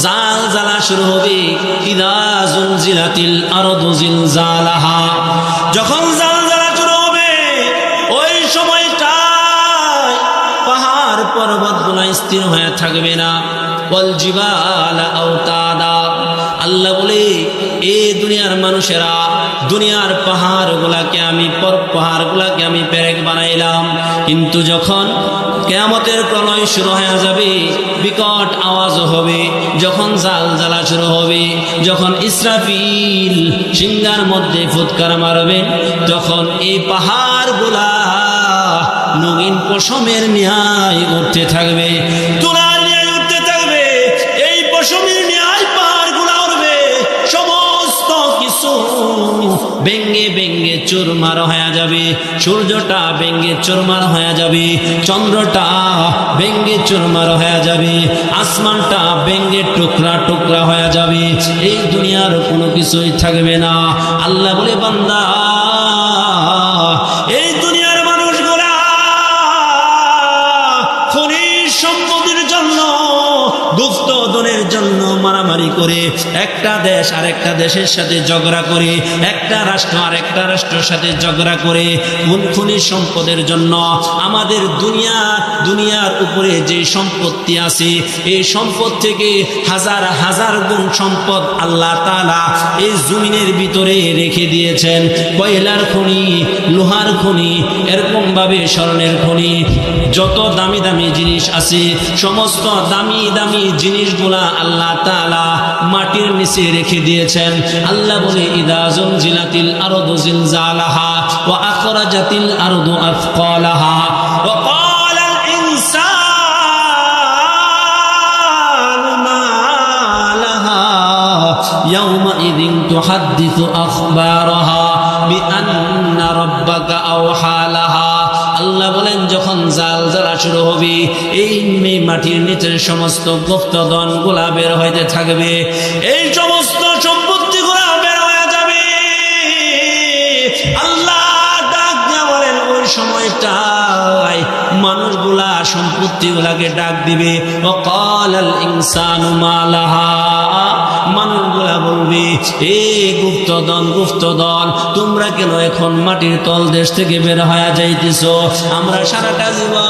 জালজালা শুরু হবে। ইদা জুলজিলাতিল আরদু জিলজালাহা, যখন জালজালা শুরু হবে ওই সময়টায় পাহাড় পর্বতগুলো স্থির হয়ে থাকবে না। ওয়াল জিবালা আওতাদা, আল্লাহ বলে এই দুনিয়ার মানুষেরা, দুনিয়ার পাহাড়গুলাকে আমি পেরেক বানাইলাম, কিন্তু যখন কিয়ামতের প্রলয় শুরু হয়ে যাবে, বিকট আওয়াজ হবে, যখন জালজালা শুরু হবে, যখন ইসরাফিল সিংহার মধ্যে ফুৎকার মারবে, তখন এই পাহাড়গুলা নগিন পশমের ন্যায় উঠতে থাকবে, তুলার ন্যায় উঠতে থাকবে। এই পশমের ন্যায় পাহাড়গুলা উঠবে, সমস্ত কিছু ভেঙ্গে ভেঙ্গে চুরমার হয়ে যাবে। সূর্যটা ভেঙ্গে চুরমার হয়ে যাবে, চন্দ্রটা ভেঙ্গে চুরমার হয়ে যাবে, আসমানটা ভেঙ্গে টুকরা টুকরা হয়ে যাবে। এই দুনিয়ার কোনো কিছুই থাকবে না। আল্লাহ বলে, বান্দা, এই দুনিয়ার মানুষগুলা খনিজ সম্পদের জন্য, গুপ্তধনের জন্য মারামারি করে, একটা দেশ আরেকটা দেশের সাথে ঝগড়া করে, একটা রাষ্ট্র আরেকটা রাষ্ট্রের সাথে ঝগড়া করে খনিজ সম্পদের জন্য। আমাদের দুনিয়ার উপরে যে সম্পত্তি আছে, এই সম্পদ থেকে হাজার হাজার গুণ সম্পদ আল্লাহ তাআলা এই জমিনের ভিতরে রেখে দিয়েছেন। কয়লার খনি, লোহার খনি, এরকম ভাবে স্বর্ণের খনি, যত দামি দামি জিনিস আছে, সমস্ত দামি দামি জিনিসগুলা আল্লাহ তাআলা মাটির নিচে রেখে দিয়েছেন। আল্লাহ বলে, ইদা জুলজিলাতিল আরদু জিলজালাহা ওয়া আখরাজাতিল আরদু আথকালাহা ওয়া ক্বালাল ইনসানু মা লাহা ইয়াওমাইযিন তুহাদ্দিসু আখবারাহা বিআন্না রাব্বাকা আওহা লাহা। আল্লাহ বলেন, যখন জালজালা শুরু হবে, এই মাটির নিচের সমস্ত গুপ্তধন গুলা বের হইতে থাকবে, এই সমস্ত সম্পত্তি গুলা বের হয়ে যাবে। আল্লাহ ডাক দিয়া বলেন, ওই সময়টায় মানুষগুলা সম্পত্তি গুলাকে ডাক দিবে, ওয়াকালাল ইনসানু মা লাহা, মানুষগুলা বলবে, এ গুপ্তধন, তোমরা কেন এখন মাটির তল দেশ থেকে বের হয়ে যাইতেছ? আমরা সারাটা জীবন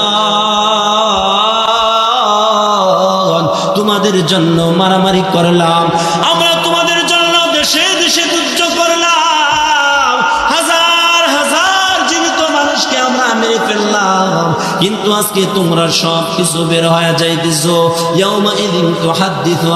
তোমাদের জন্য মারামারি করলাম, আমরা তোমাদের জন্য দেশে দেশে যুদ্ধ করলাম, হাজার হাজার জীবিত মানুষকে আমরা মেরে ফেললাম, কিন্তু আজকে তোমরা সব কিছু বের হয়ে যাইতেছ। ইয়াউমাইযিন তুহাদ্দিসু